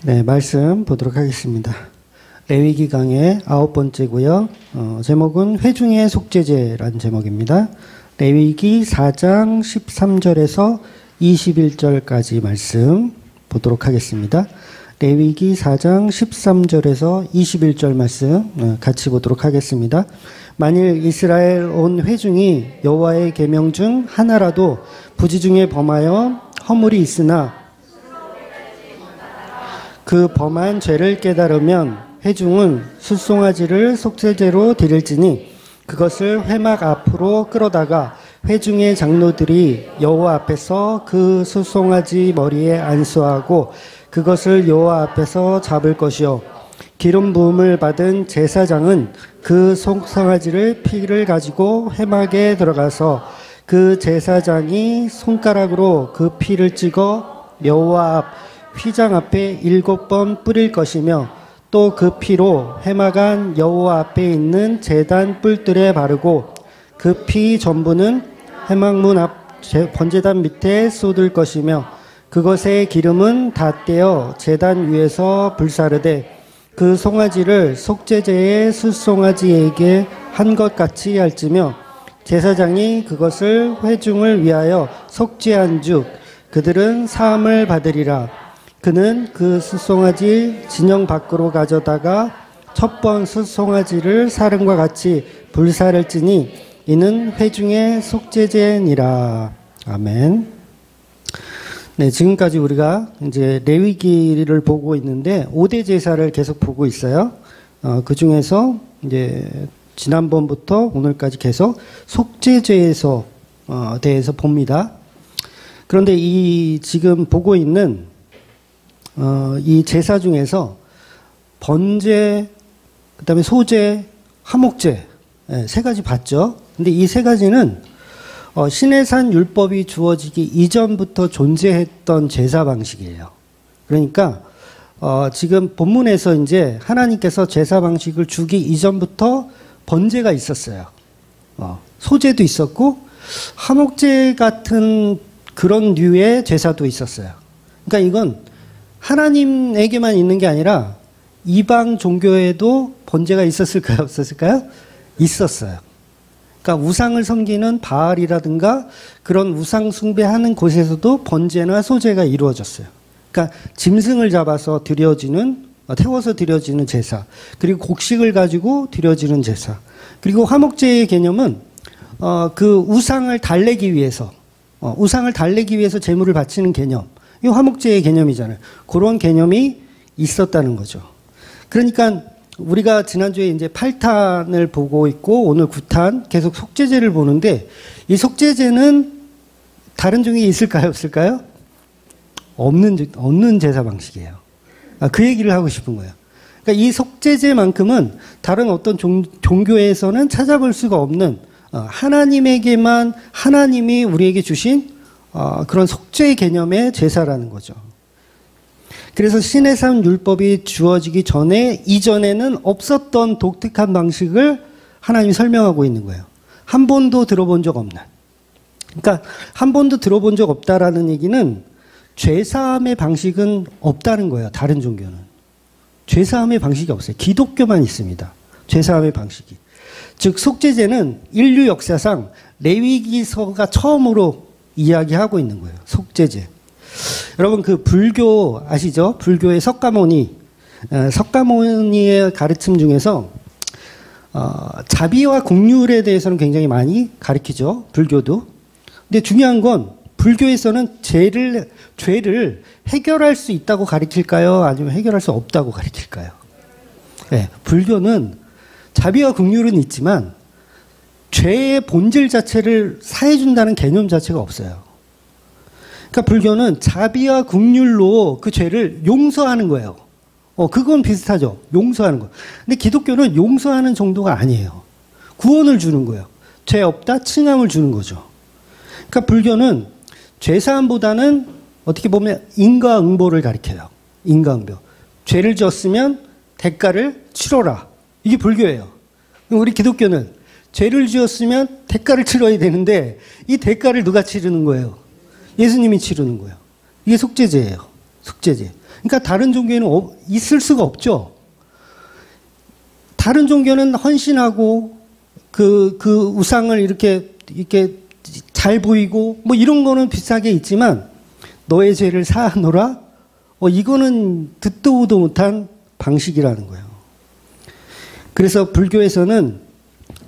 네, 말씀 보도록 하겠습니다. 레위기 강의 9번째고요. 제목은 회중의 속죄제라는 제목입니다. 레위기 4장 13절에서 21절까지 말씀 보도록 하겠습니다. 레위기 4장 13절에서 21절 말씀 같이 보도록 하겠습니다. 만일 이스라엘 온 회중이 여호와의 계명 중 하나라도 부지 중에 범하여 허물이 있으나 그 범한 죄를 깨달으면 회중은 숫송아지를 속죄제로 드릴지니 그것을 회막 앞으로 끌어다가 회중의 장로들이 여호와 앞에서 그 숫송아지 머리에 안수하고 그것을 여호와 앞에서 잡을 것이요 기름 부음을 받은 제사장은 그 숫송아지를 피를 가지고 회막에 들어가서 그 제사장이 손가락으로 그 피를 찍어 여호와 앞 휘장 앞에 7번 뿌릴 것이며 또 그 피로 회막 안 여호와 앞에 있는 제단 뿔들에 바르고 그 피 전부는 회막문 앞 번제단 밑에 쏟을 것이며 그것의 기름은 다 떼어 제단 위에서 불사르되 그 송아지를 속죄제의 숫송아지에게 한 것 같이 할지며 제사장이 그것을 회중을 위하여 속죄한 즉 그들은 사함을 받으리라. 그는 그 숫송아지 진영 밖으로 가져다가 첫 번 숫송아지를 사름과 같이 불사를지니 이는 회중의 속죄제니라. 아멘. 네, 지금까지 우리가 이제 레위기를 보고 있는데 5대 제사를 계속 보고 있어요. 그 중에서 이제 지난번부터 오늘까지 계속 속죄제에서 대해서 봅니다. 그런데 이 지금 보고 있는 이 제사 중에서 번제, 그다음에 소제, 화목제 세 가지 봤죠. 근데 이 세 가지는 시내산 율법이 주어지기 이전부터 존재했던 제사 방식이에요. 그러니까 지금 본문에서 이제 하나님께서 제사 방식을 주기 이전부터 번제가 있었어요. 소제도 있었고 화목제 같은 그런 류의 제사도 있었어요. 그러니까 이건 하나님에게만 있는 게 아니라 이방 종교에도 번제가 있었을까요? 없었을까요? 있었어요. 그러니까 우상을 섬기는 바알이라든가 그런 우상 숭배하는 곳에서도 번제나 소제가 이루어졌어요. 그러니까 짐승을 잡아서 태워서 드려지는 제사, 그리고 곡식을 가지고 드려지는 제사, 그리고 화목제의 개념은 그 우상을 달래기 위해서 제물을 바치는 개념, 이 화목제의 개념이잖아요. 그런 개념이 있었다는 거죠. 그러니까 우리가 지난주에 이제 8탄을 보고 있고 오늘 9탄 계속 속죄제를 보는데 이 속죄제는 다른 종이 있을까요? 없을까요? 없는 제사 방식이에요. 그 얘기를 하고 싶은 거예요. 그러니까 이 속죄제만큼은 다른 어떤 종교에서는 찾아볼 수가 없는 하나님에게만 하나님이 우리에게 주신 그런 속죄 개념의 제사라는 거죠. 그래서 시내산 율법이 주어지기 이전에는 없었던 독특한 방식을 하나님이 설명하고 있는 거예요. 한 번도 들어본 적 없는. 그러니까 한 번도 들어본 적 없다라는 얘기는 죄사함의 방식은 없다는 거예요. 다른 종교는. 죄사함의 방식이 없어요. 기독교만 있습니다. 죄사함의 방식이. 즉 속죄제는 인류 역사상 레위기서가 처음으로 이야기하고 있는 거예요. 속죄제. 여러분 그 불교 아시죠? 불교의 석가모니의 가르침 중에서 자비와 긍휼에 대해서는 굉장히 많이 가르치죠. 불교도. 근데 중요한 건 불교에서는 죄를 해결할 수 있다고 가르칠까요? 아니면 해결할 수 없다고 가르칠까요? 네, 불교는 자비와 긍휼은 있지만 죄의 본질 자체를 사해준다는 개념 자체가 없어요. 그러니까 불교는 자비와 긍휼로 그 죄를 용서하는 거예요. 그건 비슷하죠. 용서하는 거. 근데 기독교는 용서하는 정도가 아니에요. 구원을 주는 거예요. 죄 없다 칭함을 주는 거죠. 그러니까 불교는 죄사함보다는 어떻게 보면 인과응보를 가리켜요. 인과응보. 죄를 지었으면 대가를 치러라. 이게 불교예요. 우리 기독교는 죄를 지었으면 대가를 치러야 되는데 이 대가를 누가 치르는 거예요? 예수님이 치르는 거예요. 이게 속죄제예요. 속죄제. 그러니까 다른 종교에는 있을 수가 없죠. 다른 종교는 헌신하고 그 우상을 이렇게 잘 보이고 뭐 이런 거는 비슷하게 있지만 너의 죄를 사하노라? 이거는 듣도 보도 못한 방식이라는 거예요. 그래서 불교에서는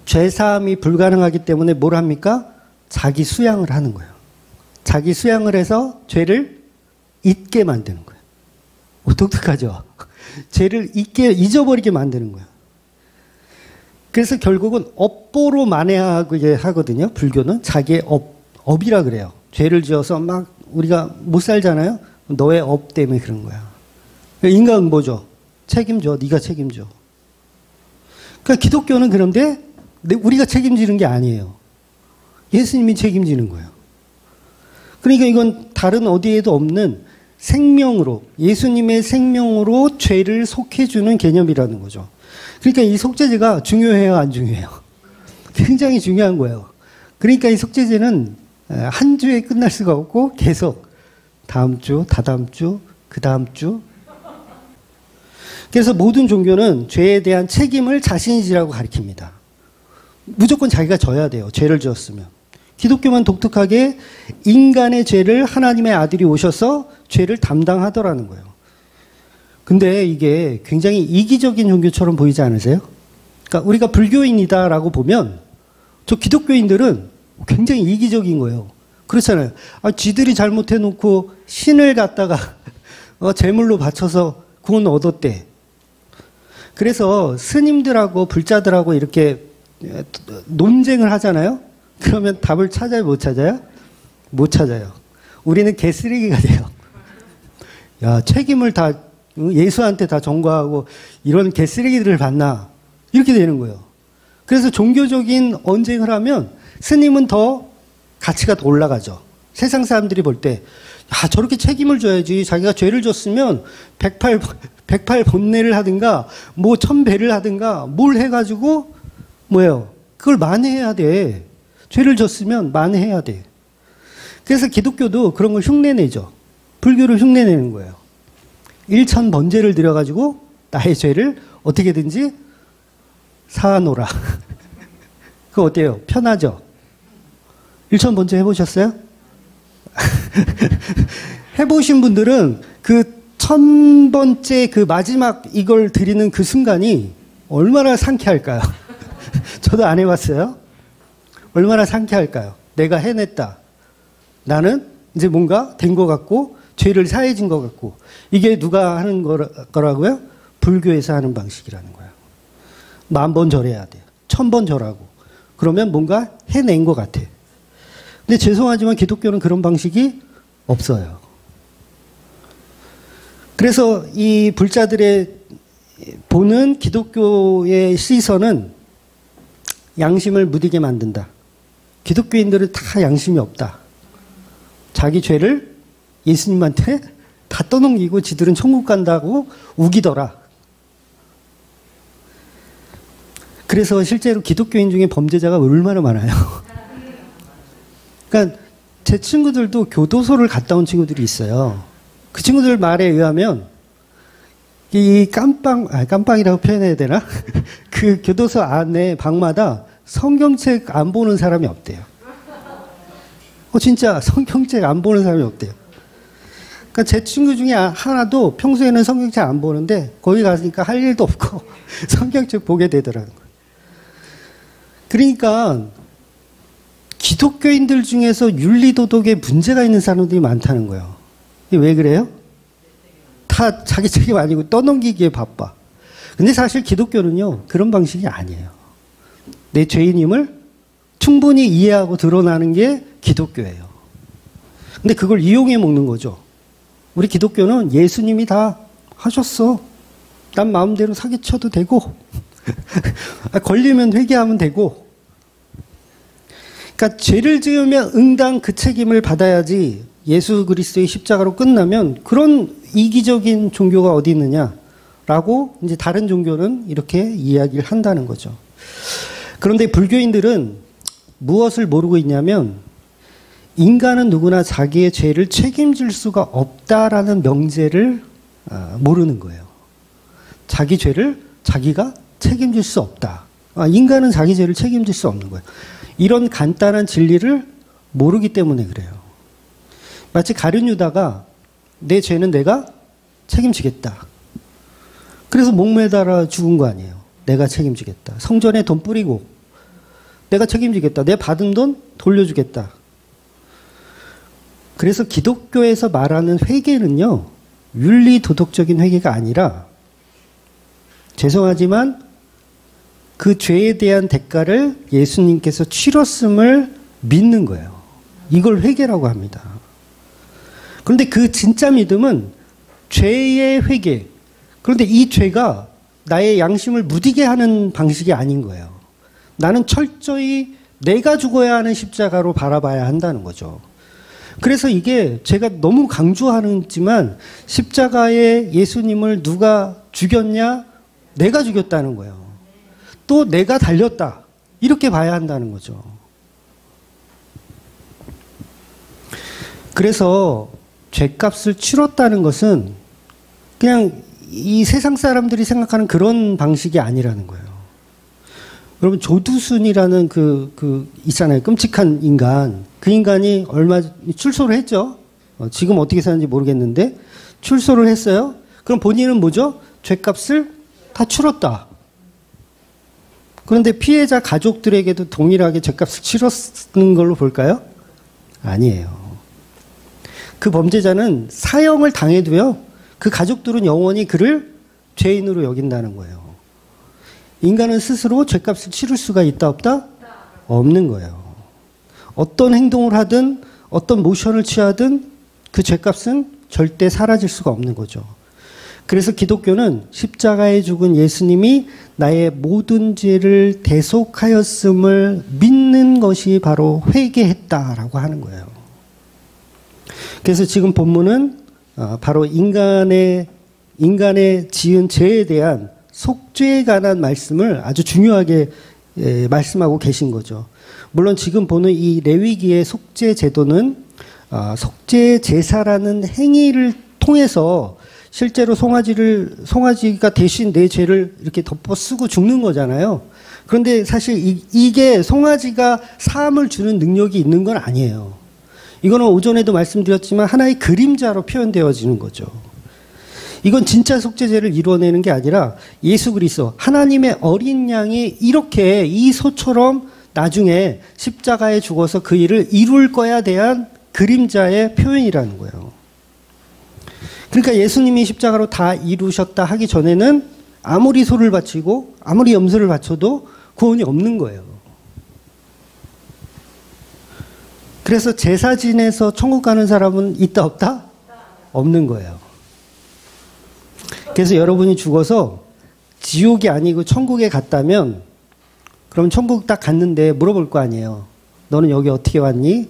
죄사함이 불가능하기 때문에 뭘 합니까? 자기 수양을 하는 거예요. 자기 수양을 해서 죄를 잊게 만드는 거예요. 독특하죠? 죄를 잊어버리게 만드는 거예요. 그래서 결국은 업보로 만회하게 하거든요. 불교는 자기의 업이라 그래요. 죄를 지어서 막 우리가 못 살잖아요. 너의 업 때문에 그런 거야. 인간은 뭐죠? 책임져. 네가 책임져. 그러니까 기독교는 그런데 우리가 책임지는 게 아니에요. 예수님이 책임지는 거예요. 그러니까 이건 다른 어디에도 없는 생명으로, 예수님의 생명으로 죄를 속해주는 개념이라는 거죠. 그러니까 이 속죄제가 중요해요, 안 중요해요? 굉장히 중요한 거예요. 그러니까 이 속죄제는 한 주에 끝날 수가 없고 계속 다음 주, 다다음 주, 그 다음 주. 그래서 모든 종교는 죄에 대한 책임을 자신이 지라고 가르칩니다. 무조건 자기가 져야 돼요. 죄를 지었으면. 기독교만 독특하게 인간의 죄를 하나님의 아들이 오셔서 죄를 담당하더라는 거예요. 근데 이게 굉장히 이기적인 종교처럼 보이지 않으세요? 그러니까 우리가 불교인이다라고 보면 저 기독교인들은 굉장히 이기적인 거예요. 그렇잖아요. 지들이 잘못해놓고 신을 갖다가 제물로 바쳐서 구원 얻었대. 그래서 스님들하고 불자들하고 이렇게 논쟁을 하잖아요. 그러면 답을 찾아요, 못 찾아요? 못 찾아요. 우리는 개쓰레기가 돼요. 야, 책임을 다 예수한테 다 전가하고 이런 개쓰레기들을 받나? 이렇게 되는 거예요. 그래서 종교적인 언쟁을 하면 스님은 더 가치가 더 올라가죠. 세상 사람들이 볼 때, 야, 저렇게 책임을 져야지. 자기가 죄를 졌으면 108 번뇌를 하든가, 뭐 1000배를 하든가, 뭘 해가지고, 뭐예요? 그걸 만회해야 돼. 죄를 졌으면 만회해야 돼. 그래서 기독교도 그런 걸 흉내내죠. 불교를 흉내내는 거예요. 1000번제를 드려가지고 나의 죄를 어떻게든지 사하노라. 그거 어때요? 편하죠? 1000번제 해보셨어요? 해보신 분들은 그 1000번째 그 마지막 이걸 드리는 그 순간이 얼마나 상쾌할까요? 저도 안 해봤어요. 얼마나 상쾌할까요? 내가 해냈다. 나는 이제 뭔가 된 것 같고 죄를 사해진 것 같고. 이게 누가 하는 거라고요? 불교에서 하는 방식이라는 거예요. 10,000번 절해야 돼요. 1000번 절하고. 그러면 뭔가 해낸 것 같아. 근데 죄송하지만 기독교는 그런 방식이 없어요. 그래서 이 불자들의 보는 기독교의 시선은 양심을 무디게 만든다. 기독교인들은 다 양심이 없다. 자기 죄를 예수님한테 다 떠넘기고 지들은 천국 간다고 우기더라. 그래서 실제로 기독교인 중에 범죄자가 얼마나 많아요. 그러니까 제 친구들도 교도소를 갔다 온 친구들이 있어요. 그 친구들 말에 의하면 이 깜빵이라고 표현해야 되나? 그 교도소 안에 방마다 성경책 안 보는 사람이 없대요. 진짜 성경책 안 보는 사람이 없대요. 그러니까 제 친구 중에 하나도 평소에는 성경책 안 보는데 거기 가니까 할 일도 없고 성경책 보게 되더라는 거예요. 그러니까 기독교인들 중에서 윤리도덕에 문제가 있는 사람들이 많다는 거예요. 이게 왜 그래요? 다 자기 책임 아니고 떠넘기기에 바빠. 근데 사실 기독교는요, 그런 방식이 아니에요. 내 죄인임을 충분히 이해하고 드러나는 게 기독교예요. 근데 그걸 이용해 먹는 거죠. 우리 기독교는 예수님이 다 하셨어. 난 마음대로 사기쳐도 되고, 걸리면 회개하면 되고. 그러니까 죄를 지으면 응당 그 책임을 받아야지 예수 그리스도의 십자가로 끝나면 그런 이기적인 종교가 어디 있느냐라고 이제 다른 종교는 이렇게 이야기를 한다는 거죠. 그런데 불교인들은 무엇을 모르고 있냐면 인간은 누구나 자기의 죄를 책임질 수가 없다라는 명제를 모르는 거예요. 자기 죄를 자기가 책임질 수 없다. 인간은 자기 죄를 책임질 수 없는 거예요. 이런 간단한 진리를 모르기 때문에 그래요. 마치 가룟 유다가 내 죄는 내가 책임지겠다. 그래서 목매달아 죽은 거 아니에요. 내가 책임지겠다. 성전에 돈 뿌리고 내가 책임지겠다. 내 받은 돈 돌려주겠다. 그래서 기독교에서 말하는 회개는요, 윤리 도덕적인 회개가 아니라, 죄송하지만 그 죄에 대한 대가를 예수님께서 치렀음을 믿는 거예요. 이걸 회개라고 합니다. 그런데 그 진짜 믿음은 죄의 회개. 그런데 이 죄가 나의 양심을 무디게 하는 방식이 아닌 거예요. 나는 철저히 내가 죽어야 하는 십자가로 바라봐야 한다는 거죠. 그래서 이게 제가 너무 강조하지만 십자가에 예수님을 누가 죽였냐? 내가 죽였다는 거예요. 또 내가 달렸다. 이렇게 봐야 한다는 거죠. 그래서 죄값을 치렀다는 것은 그냥 이 세상 사람들이 생각하는 그런 방식이 아니라는 거예요. 여러분, 조두순이라는 있잖아요. 끔찍한 인간. 그 인간이 출소를 했죠. 지금 어떻게 사는지 모르겠는데, 출소를 했어요. 그럼 본인은 뭐죠? 죄값을 다 치렀다. 그런데 피해자 가족들에게도 동일하게 죄값을 치렀는 걸로 볼까요? 아니에요. 그 범죄자는 사형을 당해도요, 그 가족들은 영원히 그를 죄인으로 여긴다는 거예요. 인간은 스스로 죄값을 치를 수가 있다 없다? 없는 거예요. 어떤 행동을 하든 어떤 모션을 취하든 그 죄값은 절대 사라질 수가 없는 거죠. 그래서 기독교는 십자가에 죽은 예수님이 나의 모든 죄를 대속하였음을 믿는 것이 바로 회개했다라고 하는 거예요. 그래서 지금 본문은 바로 인간의 지은 죄에 대한 속죄에 관한 말씀을 아주 중요하게 말씀하고 계신 거죠. 물론 지금 보는 이 레위기의 속죄 제도는 속죄 제사라는 행위를 통해서 실제로 송아지가 대신 내 죄를 이렇게 덮어 쓰고 죽는 거잖아요. 그런데 사실 이게 송아지가 사함을 주는 능력이 있는 건 아니에요. 이거는 오전에도 말씀드렸지만 하나의 그림자로 표현되어지는 거죠. 이건 진짜 속죄제를 이루어내는 게 아니라 예수 그리스도 하나님의 어린 양이 이렇게 이 소처럼 나중에 십자가에 죽어서 그 일을 이룰 거야 대한 그림자의 표현이라는 거예요. 그러니까 예수님이 십자가로 다 이루셨다 하기 전에는 아무리 소를 바치고 아무리 염소를 바쳐도 구원이 없는 거예요. 그래서 제사 지내서 천국 가는 사람은 있다 없다? 없는 거예요. 그래서 여러분이 죽어서 지옥이 아니고 천국에 갔다면 그럼 천국 딱 갔는데 물어볼 거 아니에요. 너는 여기 어떻게 왔니?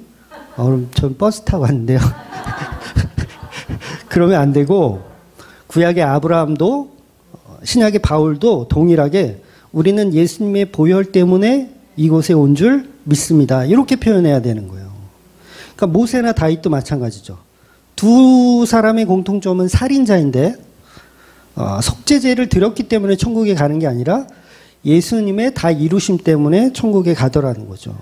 그럼 전 버스 타고 왔는데요. 그러면 안 되고 구약의 아브라함도 신약의 바울도 동일하게 우리는 예수님의 보혈 때문에 이곳에 온 줄 믿습니다. 이렇게 표현해야 되는 거예요. 그러니까 모세나 다윗도 마찬가지죠. 두 사람의 공통점은 살인자인데 속죄제를 드렸기 때문에 천국에 가는 게 아니라 예수님의 다 이루심 때문에 천국에 가더라는 거죠.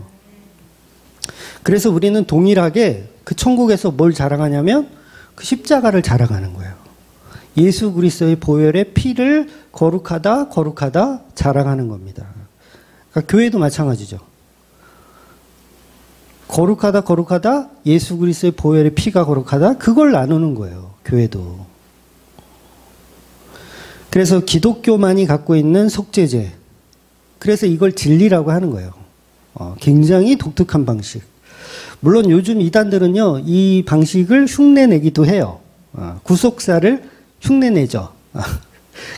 그래서 우리는 동일하게 그 천국에서 뭘 자랑하냐면 그 십자가를 자랑하는 거예요. 예수 그리스도의 보혈의 피를 거룩하다 자랑하는 겁니다. 그러니까 교회도 마찬가지죠. 거룩하다 예수 그리스도의 보혈의 피가 거룩하다 그걸 나누는 거예요. 교회도. 그래서 기독교만이 갖고 있는 속죄제. 그래서 이걸 진리라고 하는 거예요. 굉장히 독특한 방식. 물론 요즘 이단들은요, 이 방식을 흉내내기도 해요. 구속사를 흉내내죠.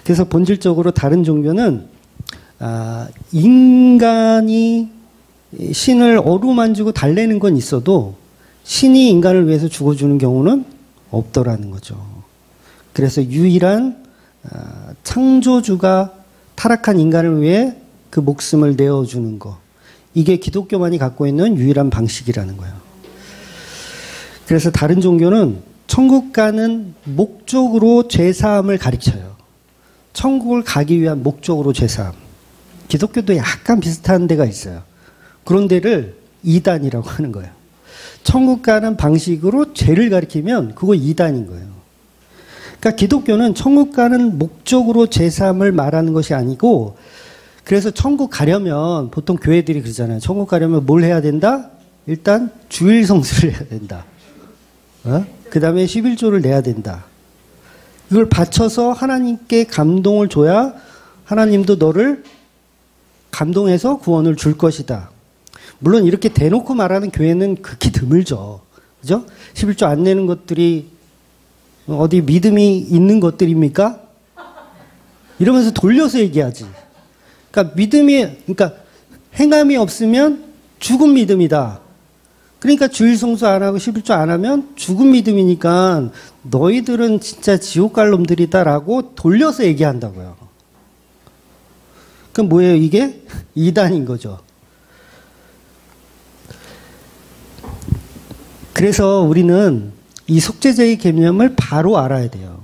그래서 본질적으로 다른 종교는 인간이 신을 어루만지고 달래는 건 있어도 신이 인간을 위해서 죽어주는 경우는 없더라는 거죠. 그래서 유일한 창조주가 타락한 인간을 위해 그 목숨을 내어주는 거. 이게 기독교만이 갖고 있는 유일한 방식이라는 거예요. 그래서 다른 종교는 천국 가는 목적으로 죄사함을 가르쳐요. 천국을 가기 위한 목적으로 죄사함. 기독교도 약간 비슷한 데가 있어요. 그런 데를 이단이라고 하는 거예요. 천국 가는 방식으로 죄를 가리키면 그거 이단인 거예요. 그러니까 기독교는 천국 가는 목적으로 죄사함을 말하는 것이 아니고, 그래서 천국 가려면 보통 교회들이 그러잖아요. 천국 가려면 뭘 해야 된다? 일단 주일 성수를 해야 된다. 그 다음에 11조를 내야 된다. 이걸 바쳐서 하나님께 감동을 줘야 하나님도 너를 감동해서 구원을 줄 것이다. 물론 이렇게 대놓고 말하는 교회는 극히 드물죠. 그죠? 11조 안 내는 것들이 어디 믿음이 있는 것들입니까? 이러면서 돌려서 얘기하지. 그러니까 그러니까 행함이 없으면 죽은 믿음이다. 그러니까 주일 성수 안 하고 11조 안 하면 죽은 믿음이니까 너희들은 진짜 지옥 갈 놈들이다라고 돌려서 얘기한다고요. 그럼 뭐예요, 이게? 이단인 거죠. 그래서 우리는 이 속죄제의 개념을 바로 알아야 돼요.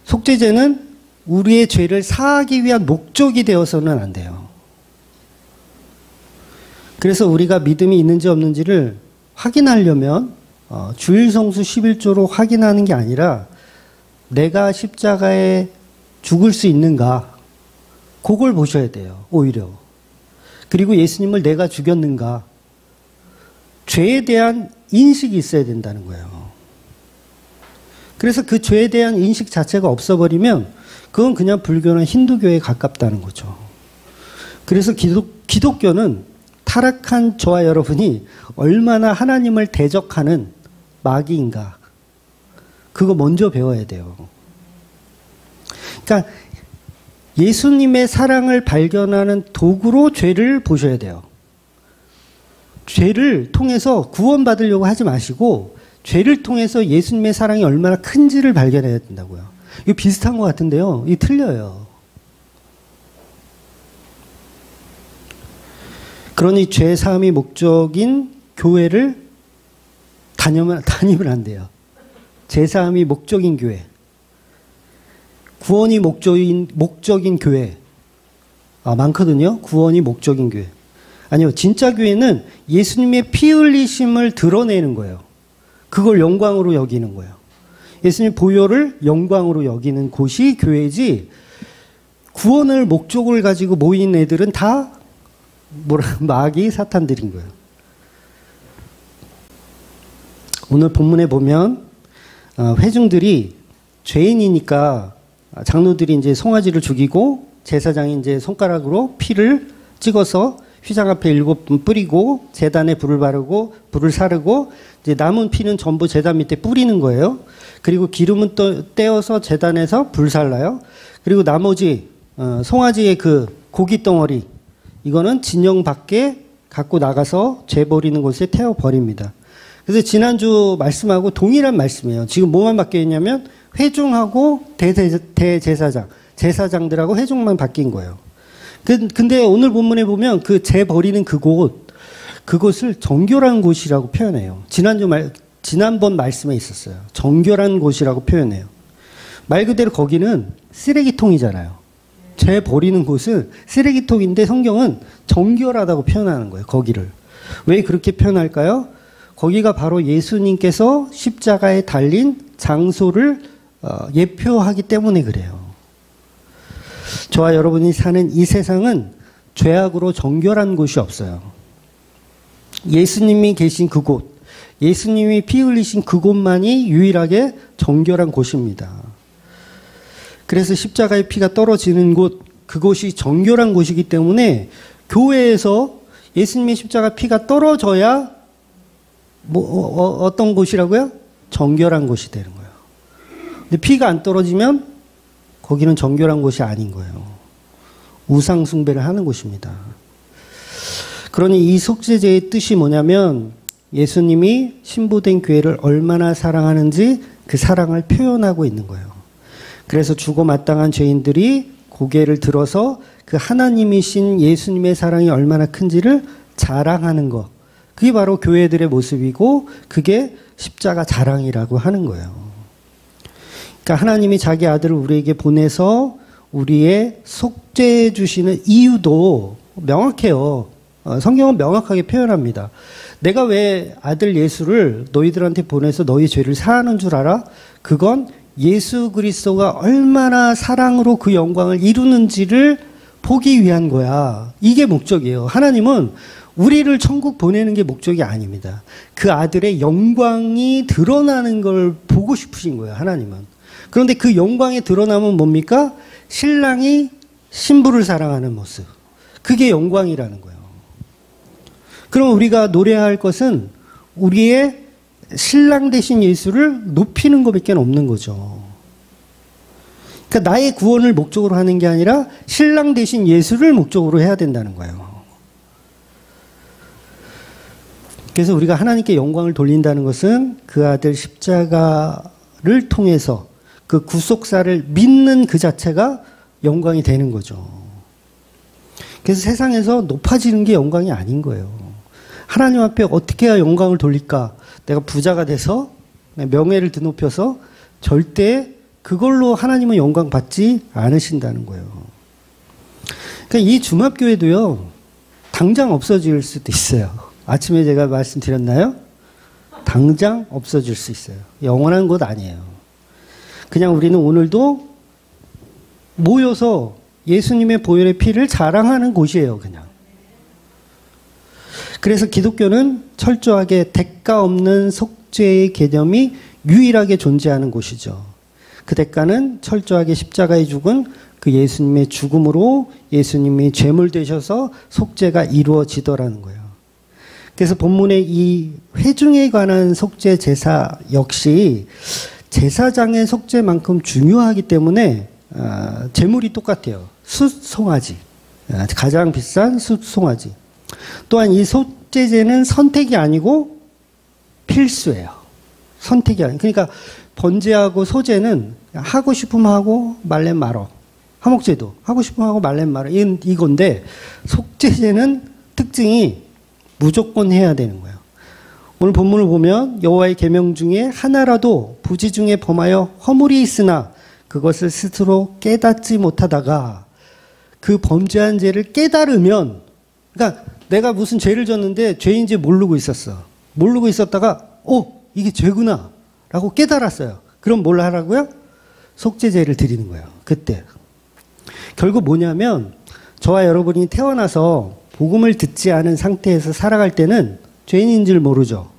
속죄제는 우리의 죄를 사하기 위한 목적이 되어서는 안 돼요. 그래서 우리가 믿음이 있는지 없는지를 확인하려면 주일 성수 11조로 확인하는 게 아니라 내가 십자가에 죽을 수 있는가, 그걸 보셔야 돼요, 오히려. 그리고 예수님을 내가 죽였는가, 죄에 대한 인식이 있어야 된다는 거예요. 그래서 그 죄에 대한 인식 자체가 없어버리면 그건 그냥 불교나 힌두교에 가깝다는 거죠. 그래서 기독교는 타락한 저와 여러분이 얼마나 하나님을 대적하는 마귀인가, 그거 먼저 배워야 돼요. 그러니까 예수님의 사랑을 발견하는 도구로 죄를 보셔야 돼요. 죄를 통해서 구원받으려고 하지 마시고 죄를 통해서 예수님의 사랑이 얼마나 큰지를 발견해야 된다고요. 이거 비슷한 것 같은데요, 이게 틀려요. 그러니 죄 사함이 목적인 교회를 다니면 안 돼요. 죄 사함이 목적인 교회, 구원이 목적인 교회 많거든요. 구원이 목적인 교회. 아니요, 진짜 교회는 예수님의 피 흘리심을 드러내는 거예요. 그걸 영광으로 여기는 거예요. 예수님 보혈을 영광으로 여기는 곳이 교회지, 구원을 목적을 가지고 모인 애들은 다 마귀 사탄들인 거예요. 오늘 본문에 보면 회중들이 죄인이니까 장로들이 이제 송아지를 죽이고 제사장이 이제 손가락으로 피를 찍어서 휘장 앞에 7번 뿌리고 제단에 불을 바르고 불을 사르고 이제 남은 피는 전부 제단 밑에 뿌리는 거예요. 그리고 기름은 또 떼어서 제단에서 불살라요. 그리고 나머지 송아지의 그 고기 덩어리, 이거는 진영 밖에 갖고 나가서 죄 버리는 곳에 태워 버립니다. 그래서 지난주 말씀하고 동일한 말씀이에요. 지금 뭐만 바뀌어 있냐면 회중하고 대제사장, 제사장들하고 회중만 바뀐 거예요. 근데 오늘 본문에 보면 그 죄 버리는 그곳을 정결한 곳이라고 표현해요. 지난번 말씀에 있었어요. 정결한 곳이라고 표현해요. 말 그대로 거기는 쓰레기통이잖아요. 죄 버리는 곳은 쓰레기통인데 성경은 정결하다고 표현하는 거예요, 거기를. 왜 그렇게 표현할까요? 거기가 바로 예수님께서 십자가에 달린 장소를 예표하기 때문에 그래요. 저와 여러분이 사는 이 세상은 죄악으로 정결한 곳이 없어요. 예수님이 계신 그곳, 예수님이 피 흘리신 그곳만이 유일하게 정결한 곳입니다. 그래서 십자가의 피가 떨어지는 곳, 그곳이 정결한 곳이기 때문에 교회에서 예수님의 십자가 피가 떨어져야 어떤 곳이라고요? 정결한 곳이 되는 거예요. 근데 피가 안 떨어지면 거기는 정결한 곳이 아닌 거예요. 우상 숭배를 하는 곳입니다. 그러니 이 속죄제의 뜻이 뭐냐면 예수님이 신부된 교회를 얼마나 사랑하는지 그 사랑을 표현하고 있는 거예요. 그래서 죽어 마땅한 죄인들이 고개를 들어서 그 하나님이신 예수님의 사랑이 얼마나 큰지를 자랑하는 것, 그게 바로 교회들의 모습이고 그게 십자가 자랑이라고 하는 거예요. 그러니까 하나님이 자기 아들을 우리에게 보내서 우리의 속죄해 주시는 이유도 명확해요. 성경은 명확하게 표현합니다. 내가 왜 아들 예수를 너희들한테 보내서 너희 죄를 사하는 줄 알아? 그건 예수 그리스도가 얼마나 사랑으로 그 영광을 이루는지를 보기 위한 거야. 이게 목적이에요. 하나님은 우리를 천국 보내는 게 목적이 아닙니다. 그 아들의 영광이 드러나는 걸 보고 싶으신 거예요. 하나님은. 그런데 그 영광이 드러나면 뭡니까? 신랑이 신부를 사랑하는 모습. 그게 영광이라는 거예요. 그럼 우리가 노래해야 할 것은 우리의 신랑 되신 예수를 높이는 것밖에 없는 거죠. 그러니까 나의 구원을 목적으로 하는 게 아니라 신랑 되신 예수를 목적으로 해야 된다는 거예요. 그래서 우리가 하나님께 영광을 돌린다는 것은 그 아들 십자가를 통해서 그 구속사를 믿는 그 자체가 영광이 되는 거죠. 그래서 세상에서 높아지는 게 영광이 아닌 거예요. 하나님 앞에 어떻게 해야 영광을 돌릴까? 내가 부자가 돼서 명예를 드높여서 절대 그걸로 하나님은 영광 받지 않으신다는 거예요. 그러니까 이 중합교회도요, 당장 없어질 수도 있어요. 아침에 제가 말씀드렸나요? 당장 없어질 수 있어요. 영원한 곳 아니에요. 그냥 우리는 오늘도 모여서 예수님의 보혈의 피를 자랑하는 곳이에요, 그냥. 그래서 기독교는 철저하게 대가 없는 속죄의 개념이 유일하게 존재하는 곳이죠. 그 대가는 철저하게 십자가에 죽은 그 예수님의 죽음으로 예수님이 제물 되셔서 속죄가 이루어지더라는 거예요. 그래서 본문의 이 회중에 관한 속죄 제사 역시 제사장의 속죄만큼 중요하기 때문에 제물이 똑같아요. 숫송아지. 가장 비싼 숫송아지. 또한 이 속죄제는 선택이 아니고 필수예요. 선택이 아니고. 그러니까 번제하고 소제는 하고 싶으면 하고 말렘 말어. 화목제도 하고 싶으면 하고 말렘 말어. 이건데 속죄제는 특징이 무조건 해야 되는 거예요. 오늘 본문을 보면 여호와의 계명 중에 하나라도 부지 중에 범하여 허물이 있으나 그것을 스스로 깨닫지 못하다가 그 범죄한 죄를 깨달으면, 그러니까 내가 무슨 죄를 졌는데 죄인지 모르고 있었어. 모르고 있었다가 이게 죄구나 라고 깨달았어요. 그럼 뭘 하라고요? 속죄제를 드리는 거예요. 그때. 결국 뭐냐면 저와 여러분이 태어나서 복음을 듣지 않은 상태에서 살아갈 때는 죄인인 줄 모르죠.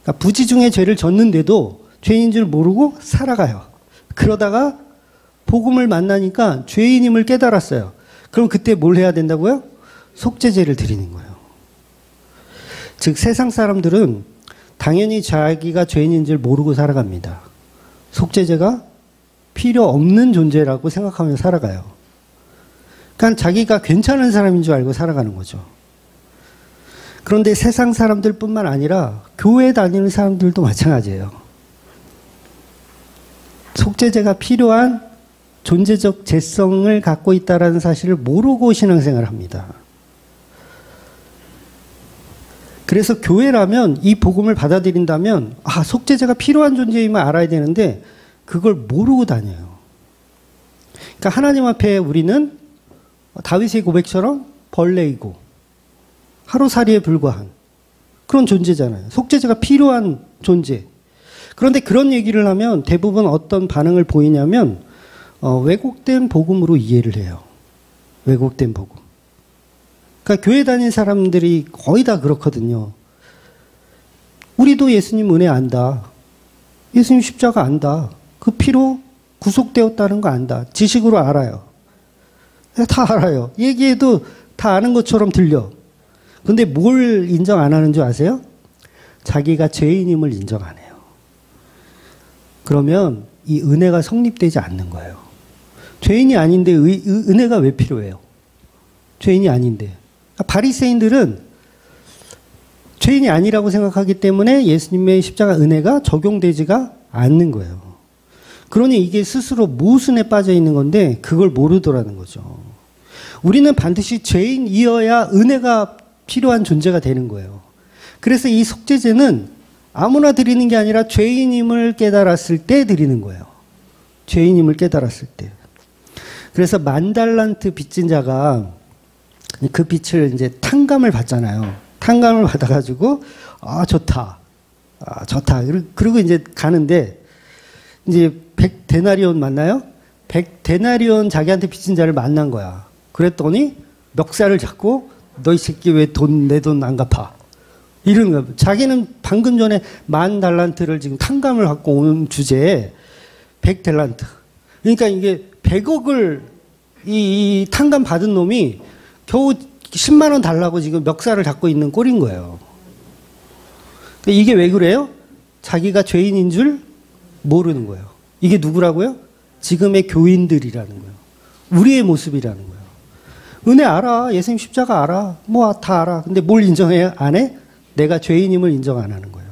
그러니까 부지 중에 죄를 졌는데도 죄인인 줄 모르고 살아가요. 그러다가 복음을 만나니까 죄인임을 깨달았어요. 그럼 그때 뭘 해야 된다고요? 속죄제를 드리는 거예요. 즉 세상 사람들은 당연히 자기가 죄인인 줄 모르고 살아갑니다. 속죄제가 필요 없는 존재라고 생각하며 살아가요. 그러니까 자기가 괜찮은 사람인 줄 알고 살아가는 거죠. 그런데 세상 사람들뿐만 아니라 교회 다니는 사람들도 마찬가지예요. 속죄제가 필요한 존재적 재성을 갖고 있다는 사실을 모르고 신앙생활을 합니다. 그래서 교회라면 이 복음을 받아들인다면 속죄제가 필요한 존재임을 알아야 되는데 그걸 모르고 다녀요. 그러니까 하나님 앞에 우리는 다윗의 고백처럼 벌레이고 하루살이에 불과한 그런 존재잖아요. 속죄제가 필요한 존재. 그런데 그런 얘기를 하면 대부분 어떤 반응을 보이냐면 왜곡된 복음으로 이해를 해요. 왜곡된 복음. 그러니까 교회 다니는 사람들이 거의 다 그렇거든요. 우리도 예수님 은혜 안다. 예수님 십자가 안다. 그 피로 구속되었다는 거 안다. 지식으로 알아요. 다 알아요. 얘기해도 다 아는 것처럼 들려. 근데 뭘 인정 안 하는 줄 아세요? 자기가 죄인임을 인정 안 해요. 그러면 이 은혜가 성립되지 않는 거예요. 죄인이 아닌데 은혜가 왜 필요해요? 죄인이 아닌데. 바리새인들은 죄인이 아니라고 생각하기 때문에 예수님의 십자가 은혜가 적용되지가 않는 거예요. 그러니 이게 스스로 모순에 빠져 있는 건데 그걸 모르더라는 거죠. 우리는 반드시 죄인이어야 은혜가 필요한 존재가 되는 거예요. 그래서 이 속죄제는 아무나 드리는 게 아니라 죄인임을 깨달았을 때 드리는 거예요. 죄인임을 깨달았을 때. 그래서 10,000달란트 빚진 자가 그 빚을 이제 탕감을 받잖아요. 탕감을 받아가지고, 아, 좋다. 아, 좋다. 그리고 이제 가는데, 이제 100데나리온 만나요? 100데나리온 자기한테 빚진 자를 만난 거야. 그랬더니 멱살을 잡고, 너 이 새끼 왜 내 돈 안 갚아? 이런 거야. 자기는 방금 전에 10,000달란트를 지금 탕감을 갖고 온 주제에 100달란트. 그러니까 이게 100억을 이 탕감 받은 놈이 겨우 10만 원 달라고 지금 멱살을 잡고 있는 꼴인 거예요. 이게 왜 그래요? 자기가 죄인인 줄 모르는 거예요. 이게 누구라고요? 지금의 교인들이라는 거예요. 우리의 모습이라는 거예요. 은혜 알아. 예수님 십자가 알아. 뭐 다 알아. 근데 뭘 인정해요? 안 해? 내가 죄인임을 인정 안 하는 거예요.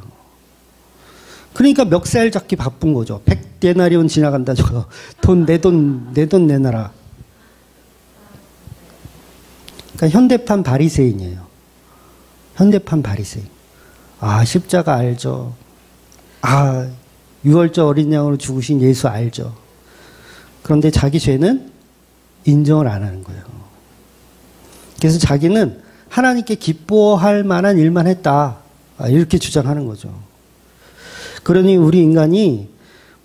그러니까 멱살 잡기 바쁜 거죠. 100데나리온 지나간다 저거. 내 돈 내놔라. 그러니까 현대판 바리새인이에요. 현대판 바리새인. 아, 십자가 알죠. 아, 유월절 어린 양으로 죽으신 예수 알죠. 그런데 자기 죄는 인정을 안 하는 거예요. 그래서 자기는 하나님께 기뻐할 만한 일만 했다. 이렇게 주장하는 거죠. 그러니 우리 인간이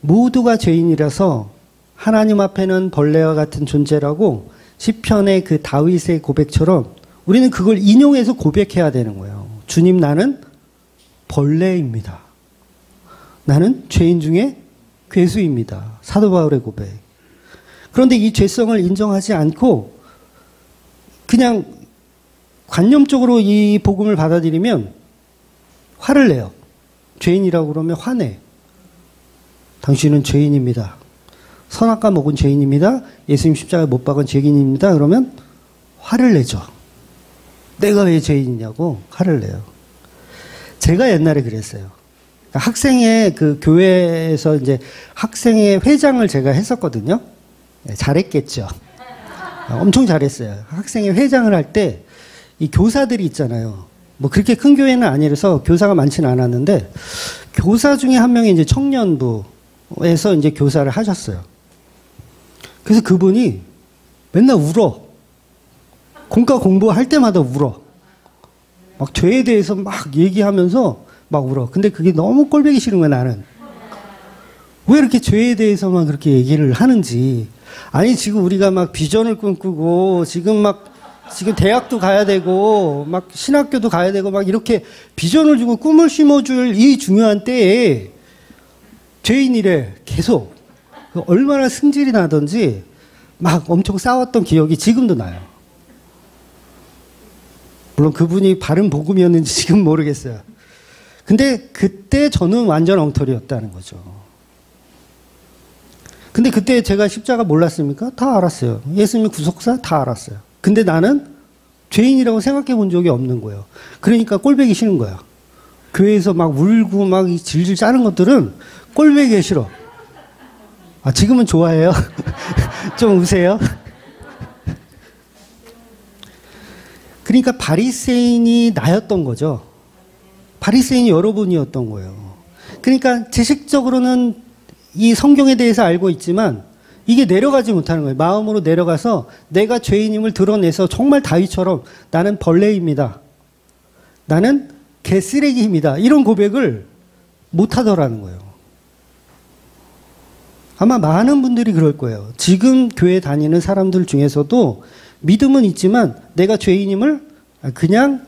모두가 죄인이라서 하나님 앞에는 벌레와 같은 존재라고 시편의 그 다윗의 고백처럼 우리는 그걸 인용해서 고백해야 되는 거예요. 주님, 나는 벌레입니다. 나는 죄인 중에 괴수입니다. 사도 바울의 고백. 그런데 이 죄성을 인정하지 않고 그냥 관념적으로 이 복음을 받아들이면 화를 내요. 죄인이라고 그러면 화내. 당신은 죄인입니다. 선악과 먹은 죄인입니다. 예수님 십자가에 못 박은 죄인입니다. 그러면 화를 내죠. 내가 왜 죄인이냐고 화를 내요. 제가 옛날에 그랬어요. 학생회 그 교회에서 이제 학생회 회장을 제가 했었거든요. 네, 잘했겠죠. 엄청 잘했어요. 학생회 회장을 할 때 이 교사들이 있잖아요. 뭐 그렇게 큰 교회는 아니라서 교사가 많지는 않았는데 교사 중에 한 명이 이제 청년부에서 이제 교사를 하셨어요. 그래서 그분이 맨날 울어. 공과 공부할 때마다 울어. 막 죄에 대해서 막 얘기하면서 막 울어. 근데 그게 너무 꼴보기 싫은 거야, 나는. 왜 이렇게 죄에 대해서만 그렇게 얘기를 하는지. 아니, 지금 우리가 막 비전을 꿈꾸고, 지금 대학도 가야 되고, 막 신학교도 가야 되고, 막 이렇게 비전을 주고 꿈을 심어줄 이 중요한 때에 죄인이래, 계속. 얼마나 승질이 나던지 막 엄청 싸웠던 기억이 지금도 나요. 물론 그분이 바른 복음이었는지 지금 모르겠어요. 근데 그때 저는 완전 엉터리였다는 거죠. 근데 그때 제가 십자가 몰랐습니까? 다 알았어요. 예수님의 구속사 다 알았어요. 근데 나는 죄인이라고 생각해 본 적이 없는 거예요. 그러니까 꼴보기 싫은 거야. 교회에서 막 울고 막 질질 짜는 것들은 꼴보기 싫어. 아, 지금은 좋아해요? 좀 우세요? 그러니까 바리새인이 나였던 거죠. 바리새인이 여러분이었던 거예요. 그러니까 지식적으로는 이 성경에 대해서 알고 있지만 이게 내려가지 못하는 거예요. 마음으로 내려가서 내가 죄인임을 드러내서 정말 다윗처럼 나는 벌레입니다. 나는 개쓰레기입니다. 이런 고백을 못하더라는 거예요. 아마 많은 분들이 그럴 거예요. 지금 교회 다니는 사람들 중에서도 믿음은 있지만 내가 죄인임을 그냥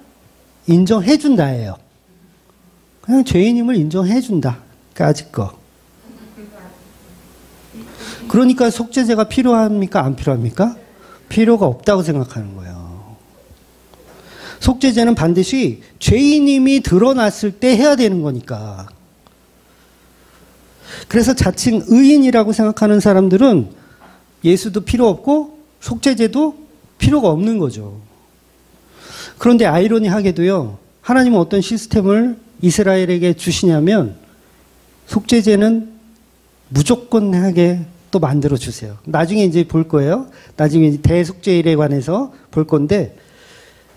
인정해준다예요. 그냥 죄인임을 인정해준다. 까짓 거. 그러니까 속죄제가 필요합니까? 안 필요합니까? 필요가 없다고 생각하는 거예요. 속죄제는 반드시 죄인임이 드러났을 때 해야 되는 거니까. 그래서 자칭 의인이라고 생각하는 사람들은 예수도 필요 없고 속죄제도 필요가 없는 거죠. 그런데 아이러니하게도요, 하나님은 어떤 시스템을 이스라엘에게 주시냐면 속죄제는 무조건하게 또 만들어 주세요. 나중에 이제 볼 거예요. 나중에 대속죄일에 관해서 볼 건데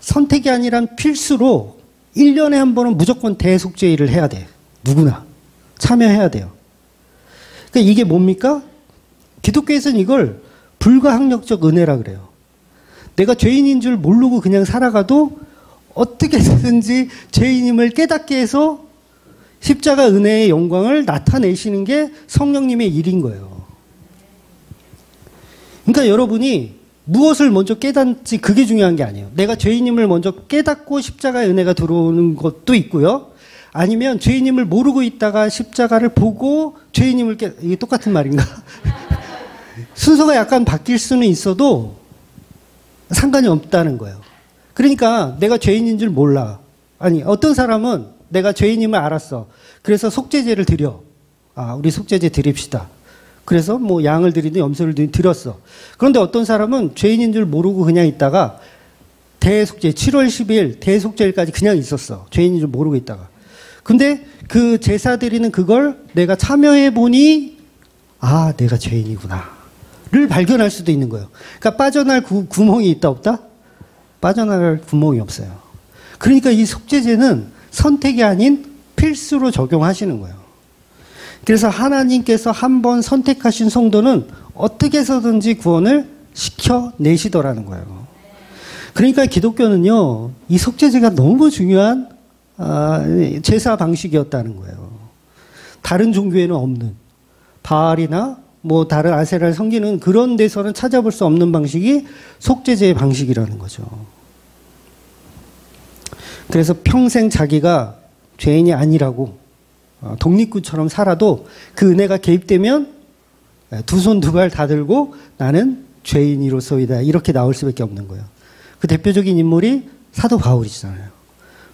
선택이 아니라 필수로 1년에 한 번은 무조건 대속죄일을 해야 돼. 누구나. 참여해야 돼요. 그러니까 이게 뭡니까? 기독교에서는 이걸 불가항력적 은혜라 그래요. 내가 죄인인 줄 모르고 그냥 살아가도 어떻게 해서든지 죄인임을 깨닫게 해서 십자가 은혜의 영광을 나타내시는 게 성령님의 일인 거예요. 그러니까 여러분이 무엇을 먼저 깨닫지 그게 중요한 게 아니에요. 내가 죄인임을 먼저 깨닫고 십자가의 은혜가 들어오는 것도 있고요. 아니면 죄인임을 모르고 있다가 십자가를 보고 죄인임을 이게 똑같은 말인가? 순서가 약간 바뀔 수는 있어도 상관이 없다는 거예요. 그러니까 내가 죄인인 줄 몰라. 아니 어떤 사람은 내가 죄인임을 알았어. 그래서 속죄제를 드려. 우리 속죄제 드립시다. 그래서 뭐 양을 드리든 염소를 드렸어. 그런데 어떤 사람은 죄인인 줄 모르고 그냥 있다가 대속죄 7월 10일 대속죄일까지 그냥 있었어. 죄인인 줄 모르고 있다가. 근데 그 제사 드리는 그걸 내가 참여해 보니 내가 죄인이구나를 발견할 수도 있는 거예요. 그러니까 빠져날 구멍이 있다 없다? 빠져나갈 구멍이 없어요. 그러니까 이 속죄제는 선택이 아닌 필수로 적용하시는 거예요. 그래서 하나님께서 한 번 선택하신 성도는 어떻게 해서든지 구원을 시켜내시더라는 거예요. 그러니까 기독교는요, 이 속죄제가 너무 중요한 제사 방식이었다는 거예요. 다른 종교에는 없는, 바알이나 뭐 다른 아세라를 섬기는 그런 데서는 찾아볼 수 없는 방식이 속죄제의 방식이라는 거죠. 그래서 평생 자기가 죄인이 아니라고 독립구처럼 살아도 그 은혜가 개입되면 두 손 두 발 다 들고 나는 죄인이로소이다 이렇게 나올 수밖에 없는 거예요. 그 대표적인 인물이 사도 바울이잖아요.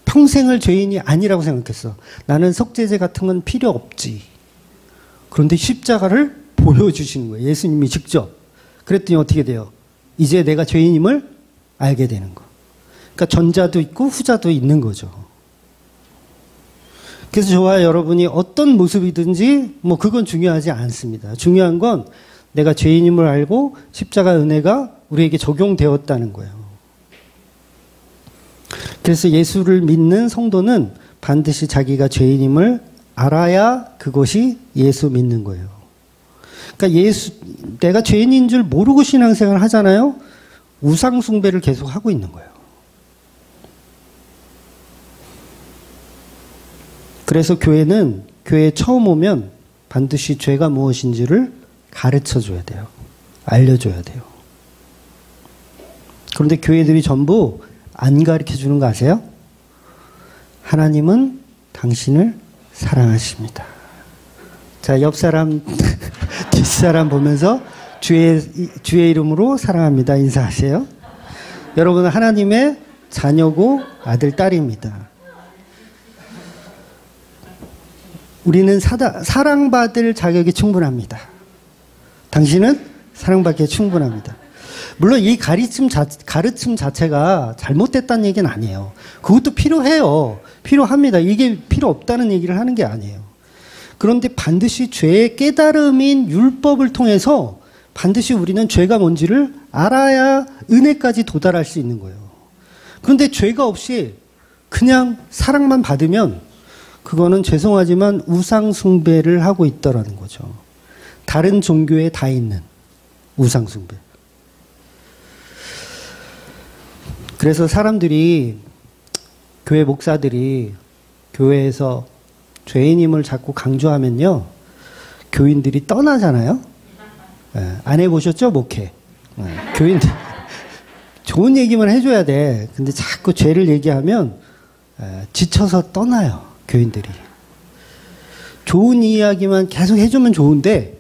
평생을 죄인이 아니라고 생각했어. 나는 속죄제 같은 건 필요 없지. 그런데 십자가를 보여주시는 거예요. 예수님이 직접. 그랬더니 어떻게 돼요? 이제 내가 죄인임을 알게 되는 거. 그러니까 전자도 있고 후자도 있는 거죠. 그래서 저와 여러분이 어떤 모습이든지 뭐 그건 중요하지 않습니다. 중요한 건 내가 죄인임을 알고 십자가 은혜가 우리에게 적용되었다는 거예요. 그래서 예수를 믿는 성도는 반드시 자기가 죄인임을 알아야 그것이 예수 믿는 거예요. 그러니까 내가 죄인인 줄 모르고 신앙생활을 하잖아요. 우상숭배를 계속 하고 있는 거예요. 그래서 교회에 처음 오면 반드시 죄가 무엇인지를 가르쳐 줘야 돼요. 알려줘야 돼요. 그런데 교회들이 전부 안 가르쳐 주는 거 아세요? 하나님은 당신을 사랑하십니다. 자, 옆 사람, 뒷 사람 보면서 주의 이름으로 사랑합니다. 인사하세요. 여러분은 하나님의 자녀고 아들, 딸입니다. 우리는 사랑받을 자격이 충분합니다. 당신은 사랑받기에 충분합니다. 물론 이 가르침 자체가 잘못됐다는 얘기는 아니에요. 그것도 필요해요. 필요합니다. 이게 필요 없다는 얘기를 하는 게 아니에요. 그런데 반드시 죄의 깨달음인 율법을 통해서 반드시 우리는 죄가 뭔지를 알아야 은혜까지 도달할 수 있는 거예요. 그런데 죄가 없이 그냥 사랑만 받으면 그거는 죄송하지만 우상숭배를 하고 있다라는 거죠. 다른 종교에 다 있는 우상숭배. 그래서 사람들이, 교회 목사들이 교회에서 죄인임을 자꾸 강조하면요, 교인들이 떠나잖아요. 안 해보셨죠? 목회. 교인들 좋은 얘기만 해줘야 돼. 근데 자꾸 죄를 얘기하면 지쳐서 떠나요. 교인들이. 좋은 이야기만 계속 해주면 좋은데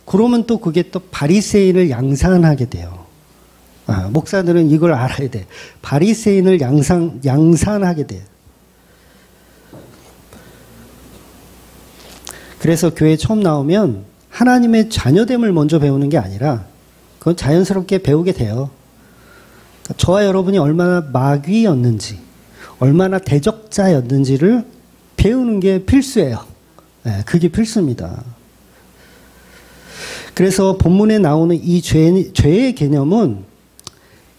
그러면 또 그게 또 바리새인을 양산하게 돼요. 목사들은 이걸 알아야 돼. 바리새인을 양산하게 돼요. 그래서 교회에 처음 나오면 하나님의 자녀됨을 먼저 배우는 게 아니라 그건 자연스럽게 배우게 돼요. 그러니까 저와 여러분이 얼마나 마귀였는지, 얼마나 대적자였는지를 배우는 게 필수예요. 그게 필수입니다. 그래서 본문에 나오는 이 죄의 개념은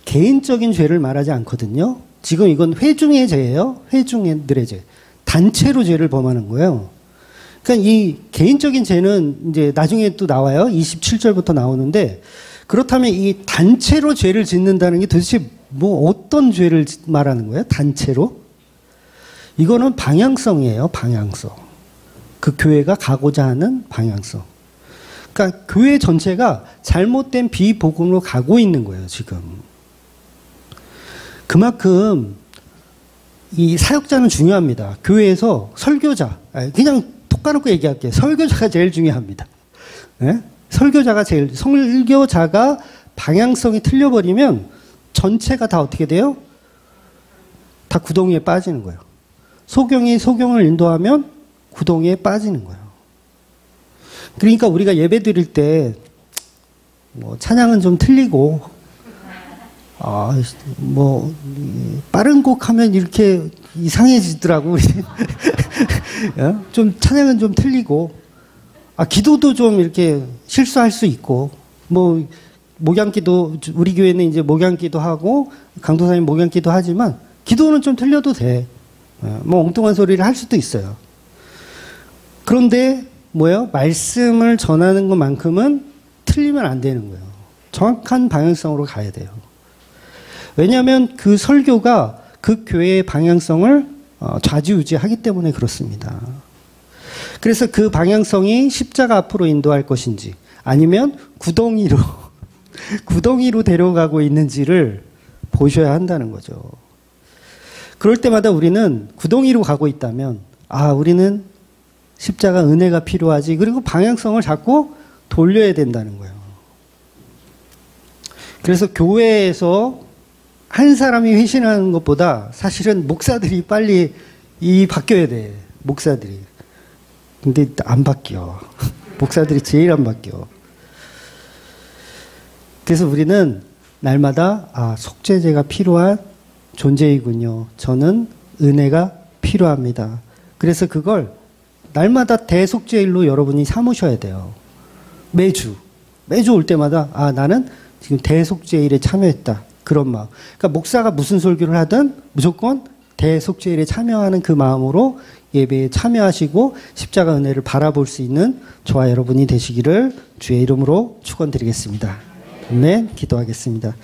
개인적인 죄를 말하지 않거든요. 지금 이건 회중의 죄예요. 회중들의 죄. 단체로 죄를 범하는 거예요. 그러니까 이 개인적인 죄는 이제 나중에 또 나와요. 27절부터 나오는데, 그렇다면 이 단체로 죄를 짓는다는 게 도대체 뭐 어떤 죄를 말하는 거예요? 단체로? 이거는 방향성이에요. 방향성. 그 교회가 가고자 하는 방향성. 그러니까 교회 전체가 잘못된 비복음으로 가고 있는 거예요, 지금. 그만큼 이 사역자는 중요합니다. 교회에서 설교자, 그냥 톡 까놓고 얘기할게요. 설교자가 제일 중요합니다. 네? 설교자가 방향성이 틀려버리면 전체가 다 어떻게 돼요? 다 구덩이에 빠지는 거예요. 소경이 소경을 인도하면 구덩이에 빠지는 거예요. 그러니까 우리가 예배 드릴 때, 뭐, 찬양은 좀 틀리고, 빠른 곡 하면 이렇게 이상해지더라고. 좀 찬양은 좀 틀리고, 기도도 좀 이렇게 실수할 수 있고, 뭐, 목양기도, 우리 교회는 이제 목양기도 하고, 강도사님 목양기도 하지만, 기도는 좀 틀려도 돼. 뭐, 엉뚱한 소리를 할 수도 있어요. 그런데, 뭐예요? 말씀을 전하는 것만큼은 틀리면 안 되는 거예요. 정확한 방향성으로 가야 돼요. 왜냐하면 그 설교가 그 교회의 방향성을 좌지우지하기 때문에 그렇습니다. 그래서 그 방향성이 십자가 앞으로 인도할 것인지 아니면 구덩이로 데려가고 있는지를 보셔야 한다는 거죠. 그럴 때마다 우리는 구덩이로 가고 있다면 우리는 십자가 은혜가 필요하지. 그리고 방향성을 자꾸 돌려야 된다는 거예요. 그래서 교회에서 한 사람이 회신하는 것보다 사실은 목사들이 빨리 바뀌어야 돼. 목사들이. 근데 안 바뀌어. 목사들이 제일 안 바뀌어. 그래서 우리는 날마다 속죄제가 필요한 존재이군요. 저는 은혜가 필요합니다. 그래서 그걸 날마다 대속죄일로 여러분이 삼으셔야 돼요. 매주 올 때마다 나는 지금 대속죄일에 참여했다. 그런 마음. 그러니까 목사가 무슨 설교를 하든 무조건 대속죄일에 참여하는 그 마음으로 예배에 참여하시고 십자가 은혜를 바라볼 수 있는 저와 여러분이 되시기를 주의 이름으로 축원드리겠습니다. 네, 기도하겠습니다.